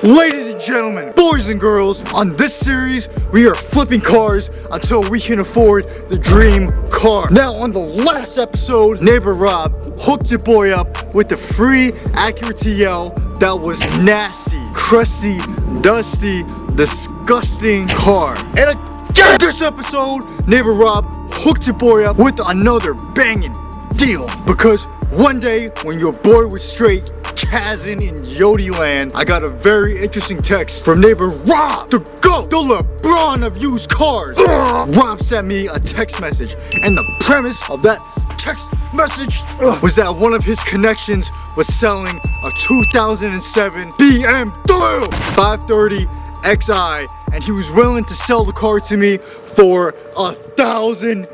Ladies and gentlemen, boys and girls, on this series, we are flipping cars until we can afford the dream car. Now, on the last episode, neighbor Rob hooked your boy up with the free Acura TL that was nasty, crusty, dusty, disgusting car. And again, this episode, neighbor Rob hooked your boy up with another banging deal. Because one day, when your boy was straight Chazin in Yodi land, I got a very interesting text from neighbor Rob, the GOAT, the LeBron of used cars. Rob sent me a text message, and the premise of that text message was that one of his connections was selling a 2007 BMW 530 Xi, and he was willing to sell the car to me for $1,000.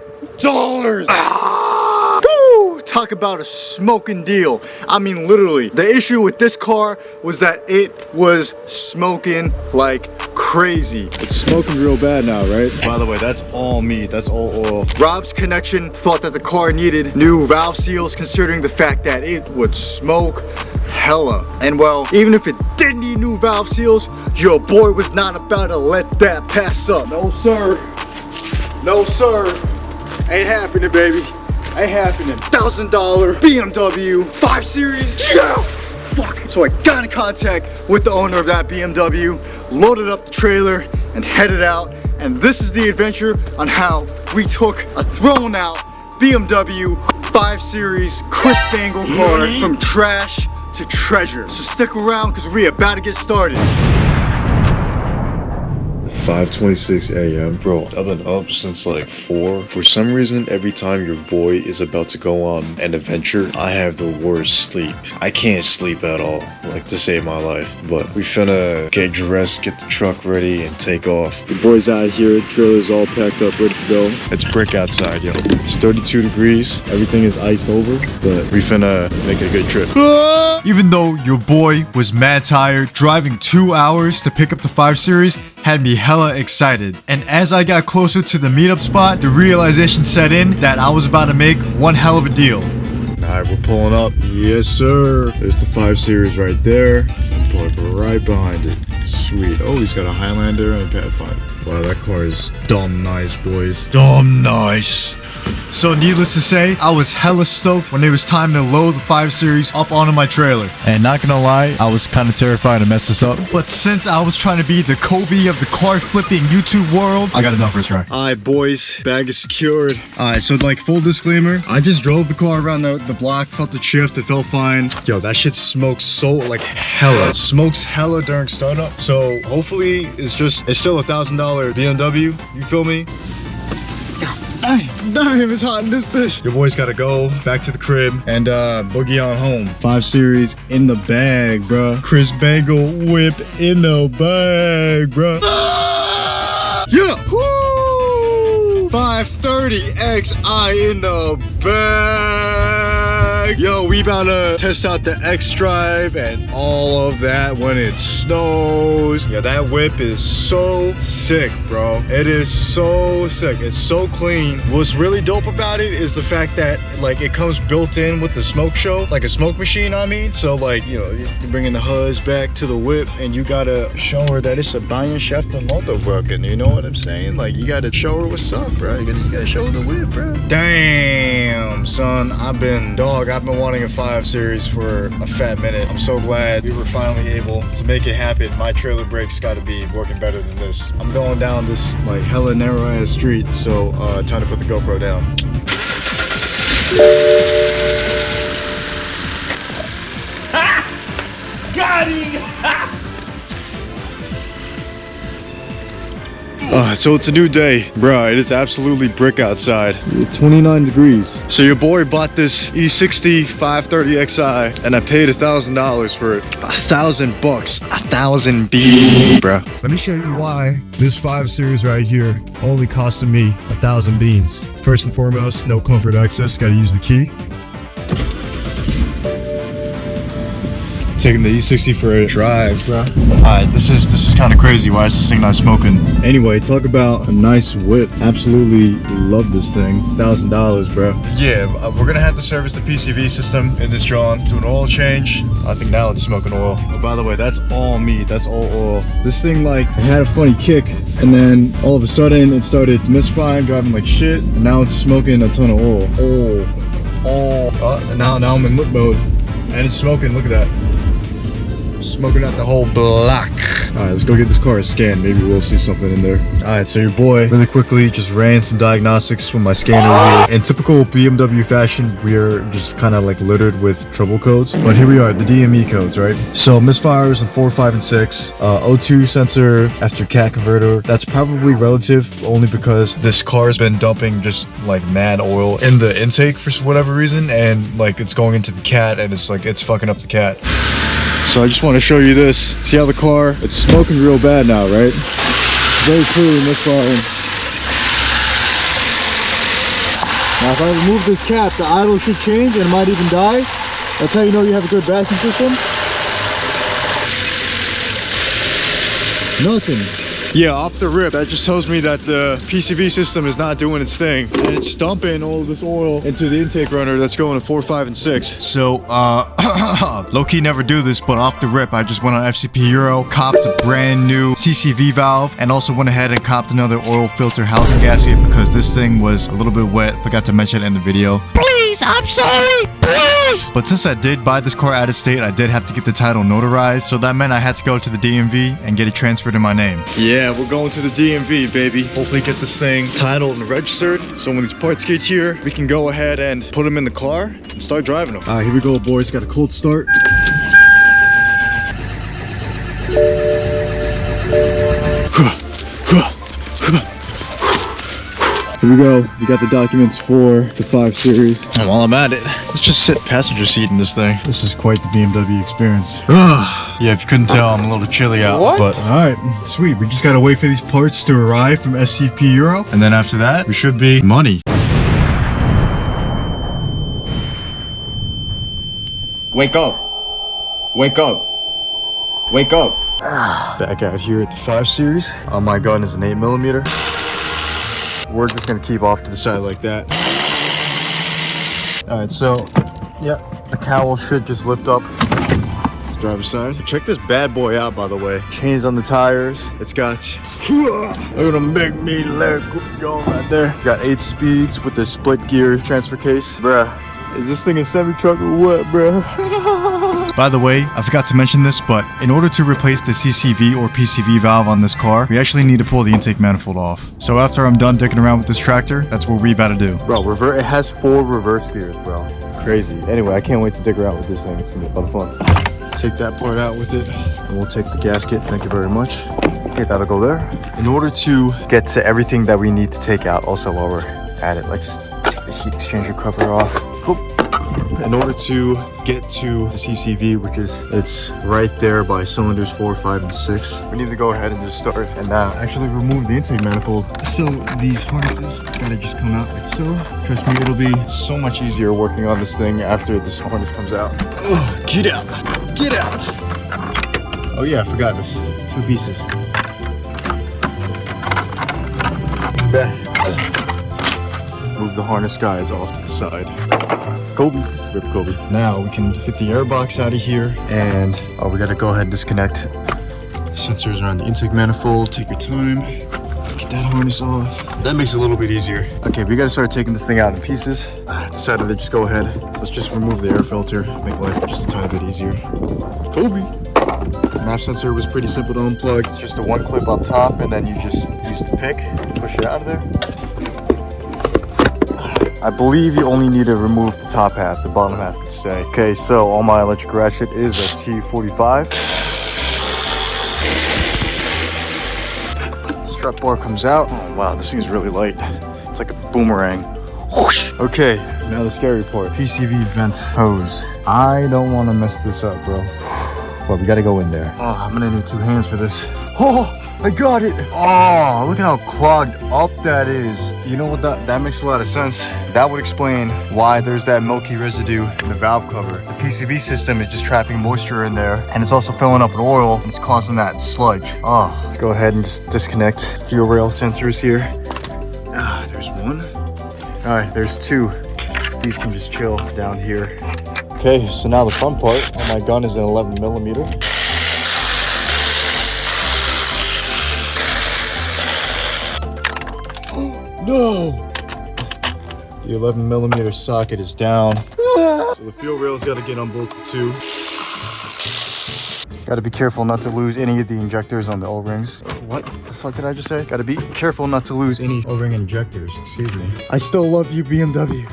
Talk about a smoking deal. I mean, literally. The issue with this car was that it was smoking like crazy. It's smoking real bad now, right? By the way, that's all me. That's all oil. Rob's connection thought that the car needed new valve seals, considering the fact that it would smoke hella. And well, even if it did need new valve seals, your boy was not about to let that pass up. No, sir. No, sir. Ain't happening, baby. Ain't happening. $1,000 BMW 5 Series. Yeah! Fuck. So I got in contact with the owner of that BMW, loaded up the trailer, and headed out. And this is the adventure on how we took a thrown out BMW 5 Series crisp angle car from trash to treasure. So stick around because we're about to get started. 5:26 a.m. Bro, I've been up since like 4. For some reason, every time your boy is about to go on an adventure, I have the worst sleep. I can't sleep at all, like to save my life. But we finna get dressed, get the truck ready, and take off. The boy's out here, trailer's all packed up, ready to go. It's brick outside, yo. It's 32 degrees, everything is iced over, but we finna make a good trip. Even though your boy was mad tired, driving 2 hours to pick up the 5 Series had me hella excited. And as I got closer to the meetup spot, the realization set in that I was about to make one hell of a deal. Alright, we're pulling up. Yes, sir. There's the 5 Series right there. And pull up right behind it. Sweet. Oh, he's got a Highlander and a Pathfinder. Wow, that car is dumb nice, boys. Dumb nice. So needless to say, I was hella stoked when it was time to load the 5 Series up onto my trailer. And not gonna lie, I was kind of terrified to mess this up. But since I was trying to be the Kobe of the car flipping YouTube world, I got enough for a try. Alright, boys, bag is secured. Alright, so like full disclaimer, I just drove the car around the block, felt the shift, it felt fine. Yo, that shit smokes so like hella. Smokes hella during startup. So hopefully it's still $1,000 BMW, you feel me? Damn, it's hot in this bitch. Your boy's gotta go back to the crib and boogie on home. 5 Series in the bag, bruh. Chris Bangle whip in the bag, bruh. Yeah! Woo! 530 XI in the bag. Yo, we about to test out the X-Drive and all of that when it snows. Yeah, that whip is so sick, bro. It is so sick. It's so clean. What's really dope about it is the fact that, like, it comes built in with the smoke show, like a smoke machine, I mean. So, like, you know, you're bringing the huzz back to the whip and you gotta show her that it's a Bayern Chef and Motorwerken. You know what I'm saying? Like, you gotta show her what's up, bro. You gotta show her the whip, bro. Damn, son. I've been wanting a 5 Series for a fat minute. I'm so glad we were finally able to make it happen. My trailer brakes gotta be working better than this. I'm going down this like hella narrow ass street, so time to put the GoPro down. Got him! So it's a new day. Bruh, it is absolutely brick outside. 29 degrees. So your boy bought this E60 530 XI and I paid $1,000 for it. $1,000 bucks. 1,000 B, bruh. Let me show you why this 5 Series right here only costed me 1,000 beans. First and foremost, no comfort access, gotta use the key. taking the E60 for a drive, bro. Alright, this is kind of crazy. Why is this thing not smoking? Anyway, talk about a nice whip. Absolutely love this thing. $1,000, bro. Yeah, we're gonna have to service the PCV system in this John. Do an oil change. I think now it's smoking oil. Oh, by the way, that's all meat. That's all oil. This thing, like, it had a funny kick, and then all of a sudden it started misfiring, driving like shit. And now it's smoking a ton of oil. And now I'm in whip mode, and it's smoking. Look at that. Smoking out the whole block. Alright, let's go get this car a scan. Maybe we'll see something in there. Alright, so your boy really quickly just ran some diagnostics with my scanner here. In typical BMW fashion, we are just kind of like littered with trouble codes. But here we are, the DME codes, right? So misfires on 4, 5, and 6. O2 sensor after cat converter. That's probably relative only because this car's been dumping just like mad oil in the intake for whatever reason. And like it's going into the cat and it's like it's fucking up the cat. So I just want to show you this. See how the car, it's smoking real bad now, right? Very clearly misfiring. Now if I remove this cap, the idle should change and it might even die. That's how you know you have a good vacuum system. Nothing. Yeah, off the rip, that just tells me that the PCV system is not doing its thing. And it's dumping all of this oil into the intake runner that's going to 4, 5, and 6. So, low-key never do this, but off the rip, I just went on FCP Euro, copped a brand new CCV valve, and also went ahead and copped another oil filter housing gasket because this thing was a little bit wet. Forgot to mention it in the video. Please, I'm sorry, please! But since I did buy this car out of state, I did have to get the title notarized, so that meant I had to go to the DMV and get it transferred in my name. Yeah, we're going to the DMV, baby. Hopefully get this thing titled and registered, so when these parts get here, we can go ahead and put them in the car and start driving them. Alright, here we go, boys. Got a cold start. Here we go. We got the documents for the 5 Series. And while I'm at it, let's just sit passenger seat in this thing. This is quite the BMW experience. Yeah, if you couldn't tell, I'm a little chilly out. What? But alright, sweet. We just gotta wait for these parts to arrive from SCP Euro. And then after that, we should be money. Wake up. Wake up. Wake up. Back out here at the 5 Series. On my gun is an 8mm. We're just gonna keep off to the side like that. Alright, so, yeah, the cowl should just lift up. Let's driver's side. Check this bad boy out, by the way. Chains on the tires. It's got, look at them big meaty legs going right there. Got 8 speeds with the split gear transfer case. Bruh, is this thing a semi-truck or what, bruh? By the way, I forgot to mention this, but in order to replace the CCV or PCV valve on this car, we actually need to pull the intake manifold off. So after I'm done dicking around with this tractor, that's what we about to do. Bro, it has 4 reverse gears, bro. Crazy. Anyway, I can't wait to dick around with this thing. It's gonna be a lot of fun. Take that part out with it, and we'll take the gasket. Thank you very much. Okay, that'll go there. In order to get to everything that we need to take out, also while we're at it, like just take this heat exchanger cover off. Cool. In order to get to the CCV, which is, it's right there by cylinders 4, 5, and 6, we need to go ahead and just start and actually remove the intake manifold. So these harnesses gotta just come out like so. Trust me, it'll be so much easier working on this thing after this harness comes out. Ugh, get out, get out. Oh yeah, I forgot this, 2 pieces. Move the harness guides off to the side. Kobe. Rip Kobe. Now we can get the air box out of here, and we gotta go ahead and disconnect sensors around the intake manifold. Take your time. Get that harness off. That makes it a little bit easier. Okay, we gotta start taking this thing out in pieces. I decided to just go ahead. Let's just remove the air filter. Make life just a tiny bit easier. Kobe. Map sensor was pretty simple to unplug. It's just a 1 clip up top, and then you just use the pick, push it out of there. I believe you only need to remove the top half, the bottom half could stay. Okay, so all my electric ratchet is a T45. Strap bar comes out. Oh wow, this thing's really light. It's like a boomerang. Whoosh. Okay, now the scary part. PCV vent hose. I don't want to mess this up, bro. But we gotta go in there. Oh, I'm gonna need 2 hands for this. Oh, I got it. Oh, look at how clogged up that is. You know what, that makes a lot of sense. That would explain why there's that milky residue in the valve cover. The PCV system is just trapping moisture in there, and it's also filling up with oil, and it's causing that sludge. Oh, let's go ahead and just disconnect fuel rail sensors here. There's one. All right, there's two. These can just chill down here. Okay, so now the fun part. My gun is an 11 millimeter. No! The 11 millimeter socket is down. So the fuel rail's got to get unbolted too. Got to be careful not to lose any of the injectors on the O-rings. What the fuck did I just say? Got to be careful not to lose any O-ring injectors. Excuse me. I still love you, BMW.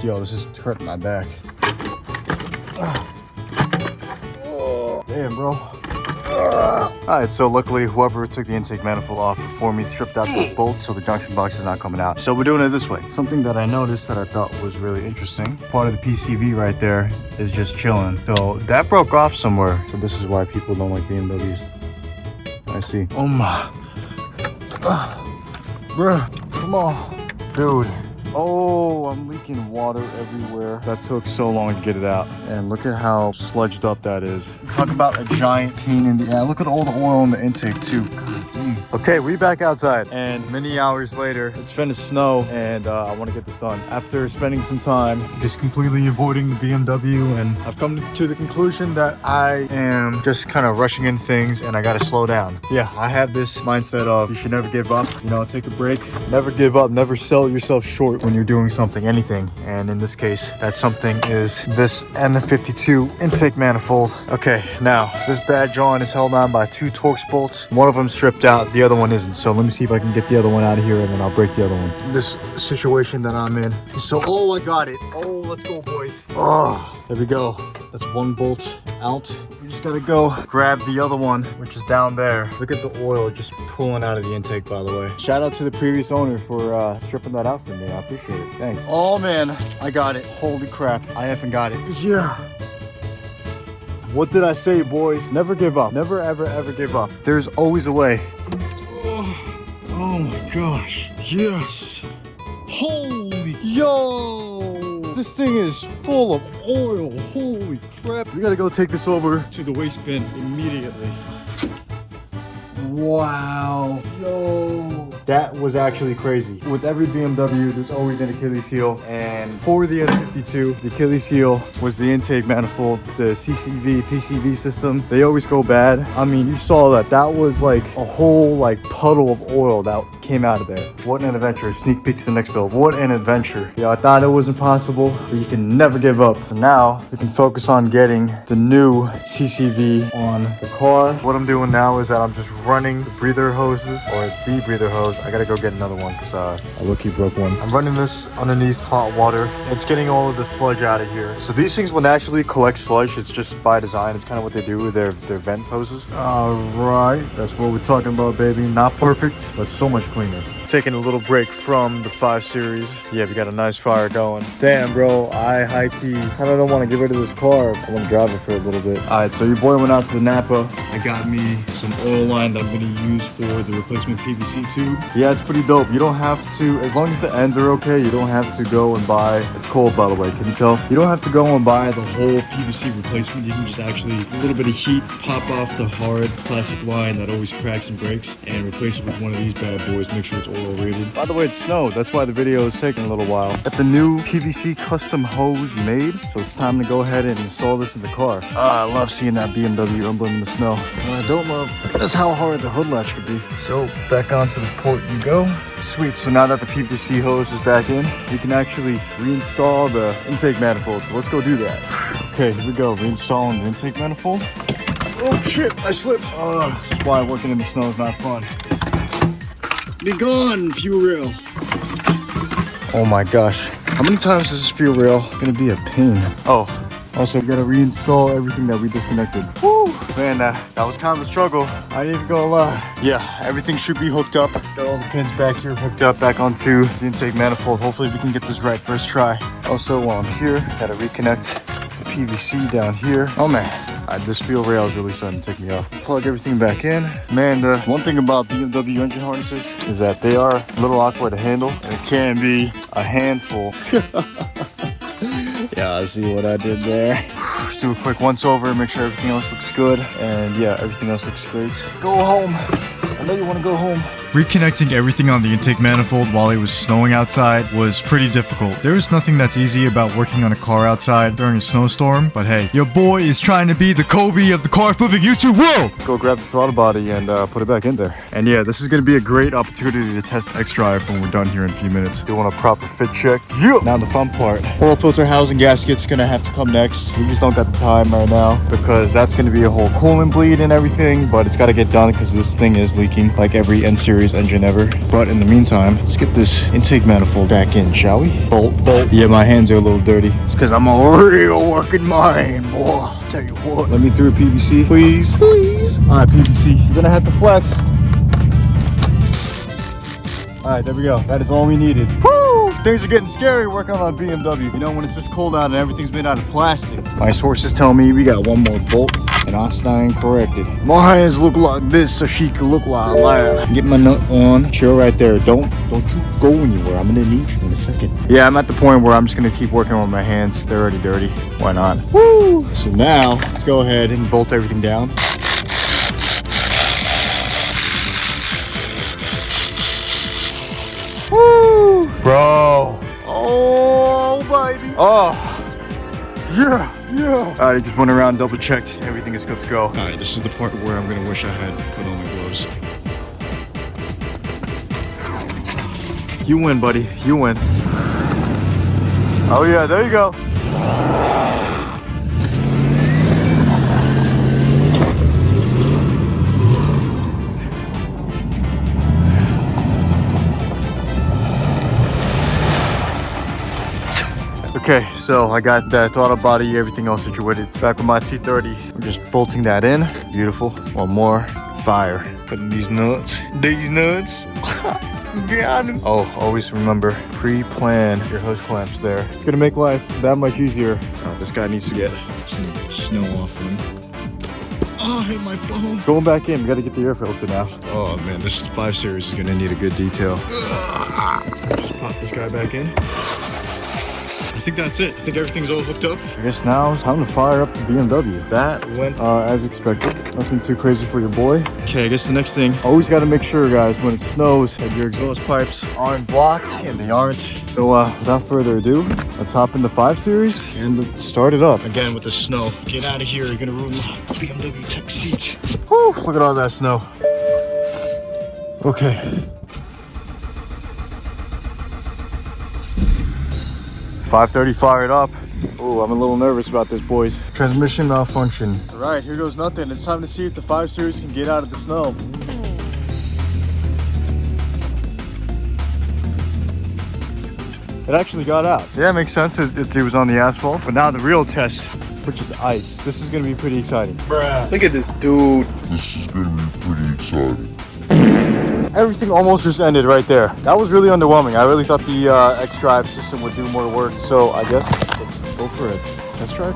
Yo, this is hurting my back. Damn, bro. Alright, so luckily whoever took the intake manifold off before me stripped out those bolts, so the junction box is not coming out. So we're doing it this way. Something that I noticed that I thought was really interesting. Part of the PCV right there is just chilling. So that broke off somewhere. So this is why people don't like BMWs. I see. Oh my. Bruh, come on. Dude. Oh, I'm leaking water everywhere. That took so long to get it out. And look at how sludged up that is. Talk about a giant pain in the ass. Look at all the oil in the intake too. God dang. Okay, we back outside. And many hours later, it's finished snow. And I want to get this done. After spending some time just completely avoiding the BMW. And I've come to the conclusion that I am just kind of rushing in things. And I got to slow down. Yeah, I have this mindset of you should never give up. You know, take a break. Never give up. Never sell yourself short when you're doing something, anything. And in this case, that something is this N52 intake manifold. Okay, now this bad John is held on by two Torx bolts. One of them stripped out, the other one isn't. So let me see if I can get the other one out of here and then I'll break the other one. This situation that I'm in. So, oh, I got it. Oh, let's go, boys. Oh, there we go. That's one bolt out. We just gotta go grab the other one, which is down there. Look at the oil just pulling out of the intake, by the way. Shout out to the previous owner for stripping that out for me. I appreciate it. Thanks. Oh man, I got it. Holy crap. I effing got it. Yeah. What did I say, boys? Never give up. Never, ever, ever give up. There's always a way. Oh my gosh. Yes. Holy, yo. This thing is full of oil. Holy crap. We gotta go take this over to the waste bin immediately. Wow. Yo. That was actually crazy. With every BMW, there's always an Achilles heel. And for the N52, the Achilles heel was the intake manifold, the CCV, PCV system. They always go bad. I mean, you saw that. That was like a whole like puddle of oil that came out of there. What an adventure. Sneak peek to the next build. What an adventure. Yeah, I thought it was impossible, but you can never give up. And now we can focus on getting the new CCV on the car. What I'm doing now is that I'm just running the breather hoses, or the breather hose. I gotta go get another one because I low-key broke one. I'm running this underneath hot water. It's getting all of the sludge out of here. So these things will naturally collect sludge. It's just by design. It's kind of what they do with their vent hoses. All right, that's what we're talking about, baby. Not perfect, but so much cleaner. Taking a little break from the 5 Series. Yeah, we got a nice fire going. Damn, bro, I high-key kind of don't want to get rid of this car. I want to drive it for a little bit. All right, so your boy went out to the Napa. I got me some oil line that I'm going to use for the replacement PVC tube. Yeah, it's pretty dope. You don't have to, as long as the ends are okay, you don't have to go and buy, it's cold by the way, can you tell? You don't have to go and buy the whole PVC replacement. You can just actually, a little bit of heat, pop off the hard plastic line that always cracks and breaks and replace it with one of these bad boys. Make sure it's oil rated. By the way, it snowed. That's why the video is taking a little while. Got the new PVC custom hose made, so it's time to go ahead and install this in the car. I love seeing that BMW emblem in the snow. What I don't love is how hard the hood latch could be. So back onto the port you go. Sweet, so now that the PVC hose is back in, we can actually reinstall the intake manifold. So let's go do that. Okay, here we go, reinstalling the intake manifold. Oh shit, I slipped. That's why working in the snow is not fun. Be gone, fuel rail. Oh my gosh. How many times is this fuel rail gonna be a pain? Oh, also we gotta reinstall everything that we disconnected. Woo! Man, that was kind of a struggle. I ain't even gonna lie. Yeah, everything should be hooked up. Got all the pins back here hooked up back onto the intake manifold. Hopefully we can get this right first try. Also, while I'm here, gotta reconnect the PVC down here. Oh man. This fuel rail is really starting to take me off. Plug everything back in. Man, the one thing about BMW engine harnesses is that they are a little awkward to handle. And it can be a handful. Yeah, I see what I did there. Just do a quick once over, make sure everything else looks good. And yeah, everything else looks great. Go home. I know you want to go home. Reconnecting everything on the intake manifold while it was snowing outside was pretty difficult. There is nothing that's easy about working on a car outside during a snowstorm, but hey, your boy is trying to be the Kobe of the car flipping YouTube world! Let's go grab the throttle body and put it back in there. And yeah, this is going to be a great opportunity to test X-Drive when we're done here in a few minutes. Doing a proper fit check. Yeah! Now the fun part. Oil filter housing gasket's going to have to come next. We just don't got the time right now because that's going to be a whole coolant bleed and everything, but it's got to get done because this thing is leaking like every N-Series engine ever. But in the meantime, let's get this intake manifold back in, shall we? Bolt. Yeah, my hands are a little dirty. It's because I'm a real working man, boy. I'll tell you what. Let me through PVC, please. All right, PVC. You're gonna have to flex. All right, there we go. That is all we needed. Woo! Things are getting scary working on a BMW. You know, when it's this cold out and everything's made out of plastic. My sources tell me we got one more bolt. And I stand corrected. My hands look like this so she can look like that. Get my nut on. Chill right there. Don't you go anywhere. I'm gonna need you in a second. Yeah, I'm at the point where I'm just gonna keep working on my hands. They're already dirty. Why not? Woo! So now, let's go ahead and bolt everything down. Woo! Bro. Oh, baby. Oh. Yeah. Alright, I just went around, double checked. Everything is good to go. Alright, this is the part where I'm gonna wish I had put on the gloves. You win, buddy. You win. Oh yeah, there you go. Okay, so I got that throttle body, everything else situated. Back with my T30. I'm just bolting that in. Beautiful. One more. Fire. Putting these nuts. Got him. Oh, always remember, pre-plan your hose clamps there. It's gonna make life that much easier. This guy needs to get some snow off him. Oh, I hit my bone. Going back in, we gotta get the air filter now. Oh man, this 5 Series is gonna need a good detail. Just pop this guy back in. I think that's it. I think everything's all hooked up. I guess now it's time to fire up the BMW. That went as expected. Nothing too crazy for your boy. Okay, I guess the next thing, always got to make sure, guys, when it snows, that your exhaust pipes aren't blocked, and they aren't. So without further ado, let's hop into 5 Series and start it up. Again with the snow. Get out of here. You're gonna ruin my BMW tech seat. Whew, look at all that snow. Okay. 530 fired up. Oh, I'm a little nervous about this, boys. Transmission malfunction. All right, here goes nothing. It's time to see if the 5 Series can get out of the snow. It actually got out. Yeah, it makes sense. It was on the asphalt. But now the real test, which is ice. This is gonna be pretty exciting. Bruh. Look at this dude. This is gonna be pretty exciting. Everything almost just ended right there. That was really underwhelming. I really thought the X-Drive system would do more work. So I guess let's go for a test drive.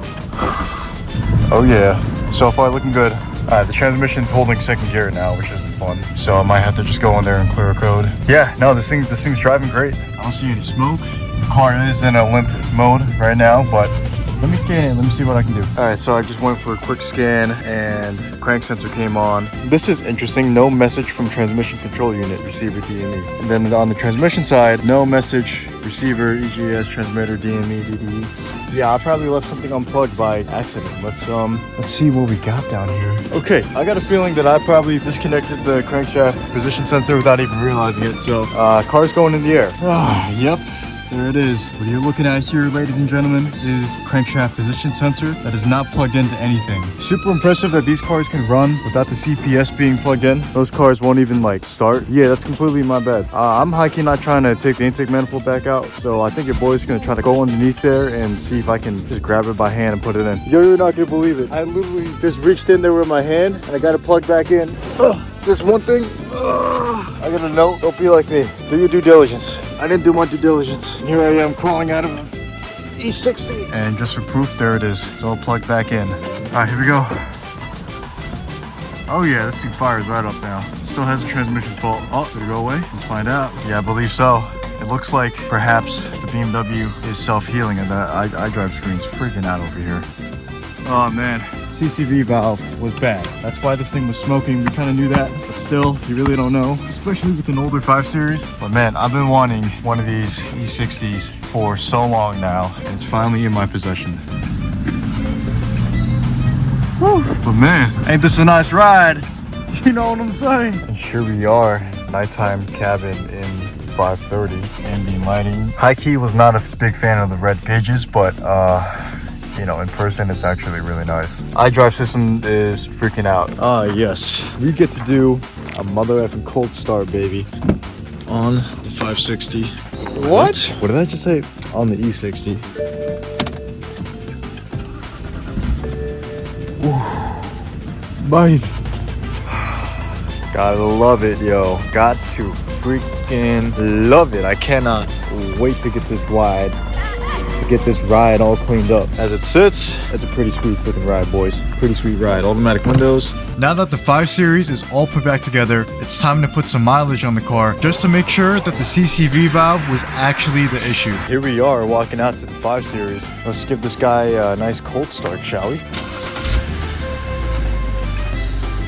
Oh yeah, so far looking good. The transmission's holding second gear now, which isn't fun. So I might have to just go in there and clear a code. Yeah, no, this thing's driving great. I don't see any smoke. The car is in a limp mode right now, but let me scan it. Let me see what I can do. All right, so I just went for a quick scan and crank sensor came on. This is interesting. No message from transmission control unit, receiver, DME. And then on the transmission side, no message, receiver, EGS, transmitter, DME, DDE. Yeah, I probably left something unplugged by accident. Let's see what we got down here. Okay, I got a feeling that I probably disconnected the crankshaft position sensor without even realizing it. So, car's going in the air. Yep. There it is. What you're looking at here, ladies and gentlemen, is crankshaft position sensor that is not plugged into anything. Super impressive that these cars can run without the CPS being plugged in. Those cars won't even start. Yeah, that's completely my bad. I'm high-key not trying to take the intake manifold back out, so I think your boy's gonna try to go underneath there and see if I can just grab it by hand and put it in. You're not gonna believe it. I literally just reached in there with my hand and I got it plugged back in. Just one thing. I got a note. Don't be like me. Do your due diligence. I didn't do my due diligence. And here I am crawling out of E60. And just for proof, there it is. It's all plugged back in. Alright, here we go. Oh yeah, this thing fires right up now. Still has a transmission fault. Oh, did it go away? Let's find out. Yeah, I believe so. It looks like perhaps the BMW is self-healing and that iDrive screen's freaking out over here. Oh man, CCV valve was bad. That's why this thing was smoking. We kind of knew that, but still, you really don't know, especially with an older 5 Series. But man, I've been wanting one of these E60s for so long now, and it's finally in my possession. Whew. But man, ain't this a nice ride? You know what I'm saying? And here we are, nighttime cabin in 530, ambient lighting. High key was not a big fan of the red pages, but you know, in person it's actually really nice. iDrive system is freaking out. Yes, we get to do a mother effing cold start, baby, on the 560. What? What did I just say? On the E60. Mine. Gotta love it, yo. Got to freaking love it. I cannot wait to get this ride. To get this ride all cleaned up. As it sits, it's a pretty sweet freaking ride, boys. Pretty sweet ride. Automatic windows. Now that the 5 Series is all put back together, it's time to put some mileage on the car just to make sure that the CCV valve was actually the issue. Here we are walking out to the 5 Series. Let's give this guy a nice cold start, shall we?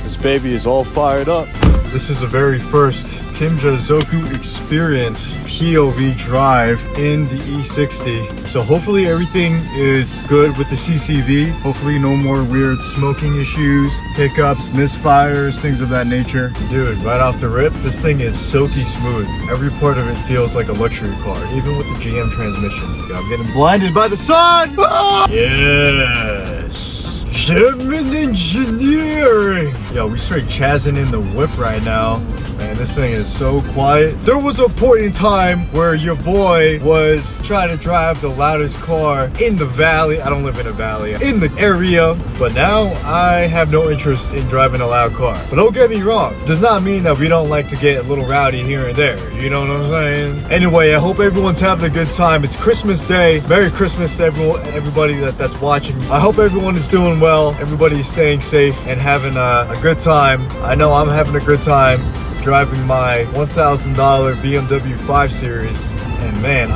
This baby is all fired up. This is the very first Kimja Zoku experience POV drive in the E60. So hopefully everything is good with the CCV. Hopefully no more weird smoking issues, hiccups, misfires, things of that nature. Dude, right off the rip, this thing is silky smooth. Every part of it feels like a luxury car, even with the GM transmission. I'm getting blinded by the sun! Ah! Yes! German engineering! Yo, we straight chazzing in the whip right now. Man, this thing is so quiet. There was a point in time where your boy was trying to drive the loudest car in the valley. I don't live in a valley. In the area. But now I have no interest in driving a loud car. But don't get me wrong. Does not mean that we don't like to get a little rowdy here and there. You know what I'm saying? Anyway, I hope everyone's having a good time. It's Christmas Day. Merry Christmas to everybody that's watching. I hope everyone is doing well. Everybody's staying safe and having a good time. I know I'm having a good time driving my $1,000 BMW 5 Series, and man,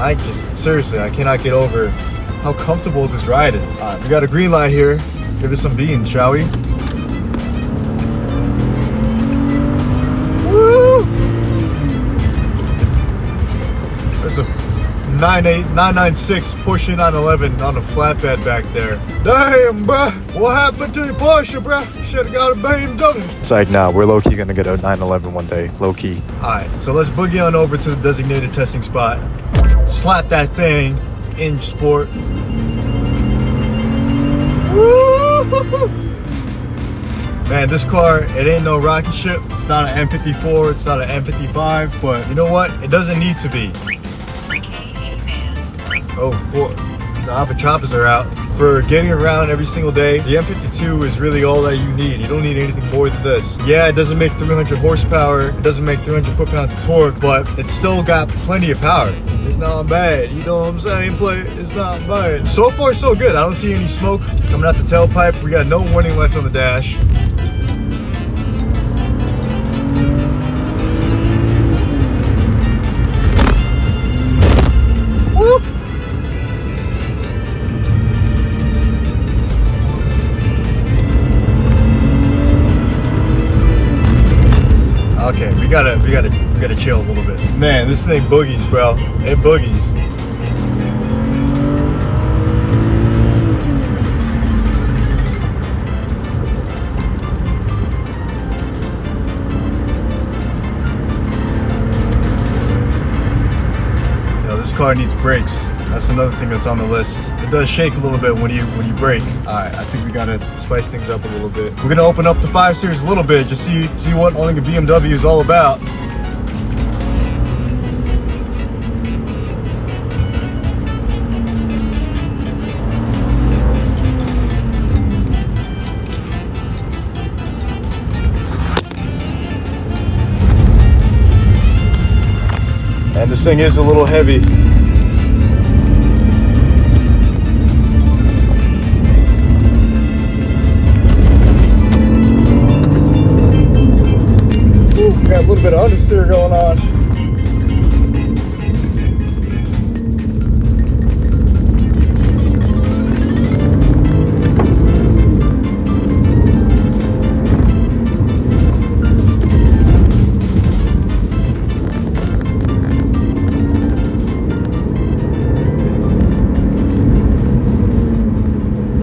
seriously, I cannot get over how comfortable this ride is. We got a green light here. Give it some beans, shall we? Woo! There's a 996 Porsche 911 on a flatbed back there. Damn, bruh. What happened to your Porsche, bruh? Should've got a BMW. It's like, nah, we're low-key gonna get a 911 one day. Low-key. Alright, so let's boogie on over to the designated testing spot. Slap that thing in sport. Woo! Man, this car, it ain't no rocket ship. It's not an M54, it's not an M55, but you know what? It doesn't need to be. Oh boy, the Abba Choppers are out. For getting around every single day, the M52 is really all that you need. You don't need anything more than this. Yeah, it doesn't make 300 horsepower, it doesn't make 300 foot-pounds of torque, but it's still got plenty of power. It's not bad, you know what I'm saying, player? It's not bad. So far, so good. I don't see any smoke coming out the tailpipe. We got no warning lights on the dash. Okay, we gotta chill a little bit. Man, this thing boogies, bro. It boogies. You know, this car needs brakes. That's another thing that's on the list. It does shake a little bit when you brake. Alright, I think we gotta spice things up a little bit. We're gonna open up the 5 Series a little bit, just see what owning a BMW is all about. And this thing is a little heavy. understeer going on.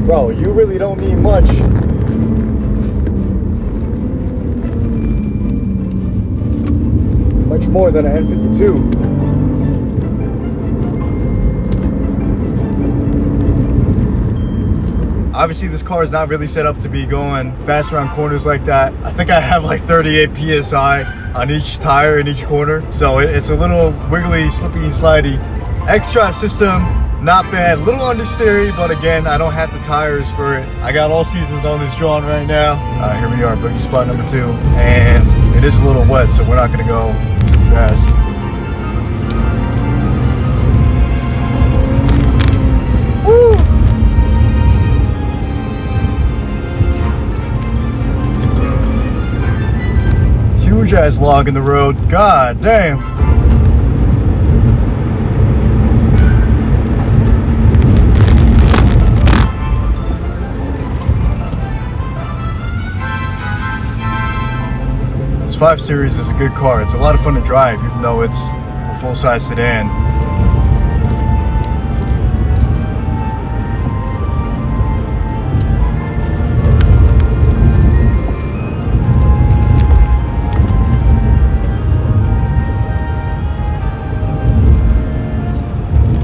Bro, you really don't need much. Much more than an N52. Obviously, this car is not really set up to be going fast around corners like that. I think I have like 38 PSI on each tire in each corner. So it's a little wiggly, slippy, and slidey. X-Drive system, not bad. A little understeery, but again, I don't have the tires for it. I got all seasons on this John right now. Here we are, boogie spot number 2. And it is a little wet, so we're not gonna go too fast. Woo! Huge ass log in the road. God damn. This 5 Series is a good car. It's a lot of fun to drive, even though it's a full-size sedan.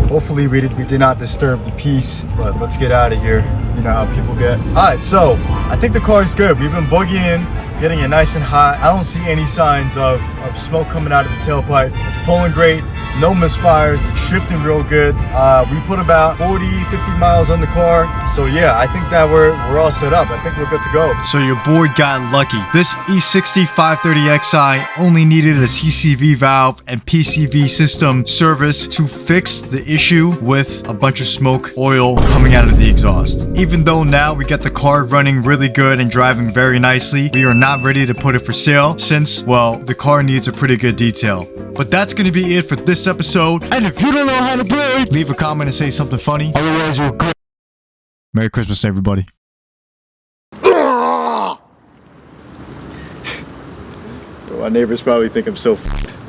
Hopefully we did not disturb the peace, but let's get out of here. You know how people get. Alright, so I think the car is good. We've been boogieing, getting it nice and hot. I don't see any signs of smoke coming out of the tailpipe. It's pulling great, no misfires, it's shifting real good. We put about 40, 50 miles on the car. So yeah, I think that we're all set up. I think we're good to go. So your boy got lucky. This E60 530xi only needed a CCV valve and PCV system service to fix the issue with a bunch of smoke oil coming out of the exhaust. Even though now we got the car running really good and driving very nicely, we are not ready to put it for sale since, well, the car needs a pretty good detail. But that's gonna be it for this episode. And if you don't know how to brake, leave a comment and say something funny. Otherwise, you're good. Merry Christmas, everybody. My neighbors probably think I'm so